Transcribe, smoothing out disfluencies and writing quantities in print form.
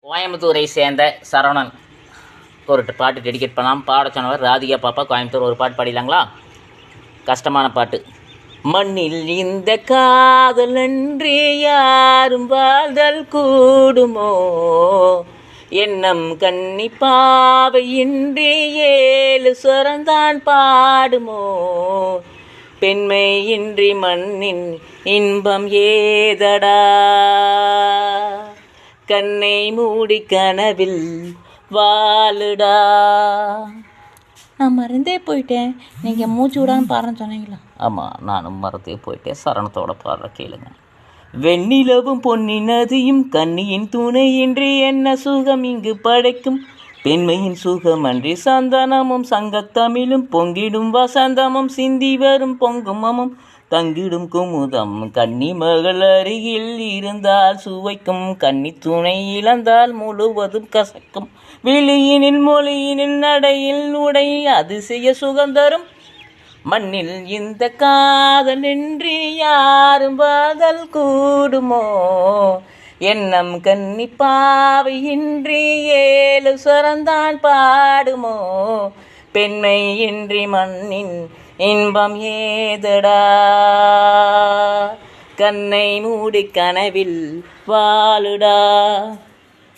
கோயம்புத்தூரை சேர்ந்த சரவணன் ஒரு பாட்டு டெடிகேட் பண்ணலாம். பாட சொன்னவர் ராதிகா பாப்பா கோயம்புத்தூர். ஒரு பாட்டு பாடிடலாங்களா? கஷ்டமான பாட்டு. மண்ணில் இந்த காதல் அன்றே யாரும் வாழ்தல் கூடுமோ, எண்ணம் கன்னி பாவை இன்றி 7 சொரந்தான் பாடுமோ, பெண்மை இன்றி மண்ணின் இன்பம் ஏதடா, கண்ணை மூடி கனவில் வாழுடா. நான் மறந்தே போயிட்டேன். நீங்கள் மூச்சு விடான்னு பாடுறேன்னு சொன்னீங்களா? ஆமாம், நானும் மறந்தே போயிட்டேன். சரணத்தோட பாடுற கேளுங்க. வெண்ணிலவும் பொன்னி நதியும் கன்னியின் துணையின்றி என்ன சுகம் இங்கு படைக்கும், பெண்மையின் சுகம் அன்றி சந்தனமும் சங்கத்தமிழும் பொங்கிடும் வசந்தமும் சிந்தி வரும் பொங்குமமும் தங்கிடும் குமுதம், கன்னி மகள் அருகில் இருந்தால் சுவைக்கும், கன்னி துணை இழந்தால் முழுவதும் கசக்கும், விழியினில் மொழியினில் நடையில் உடை அதிசய சுகந்தரும், மண்ணில் இந்த காதல் இன்றி யாரும் வாதல் கூடுமோ, எண்ணம் கன்னி பாவை இன்றி 7 சொரந்தான் பாடுமோ, பெண்மை இன்றி மண்ணின் இன்பம் ஏதடா, கண்ணை மூடி கனவில் வாழுடா.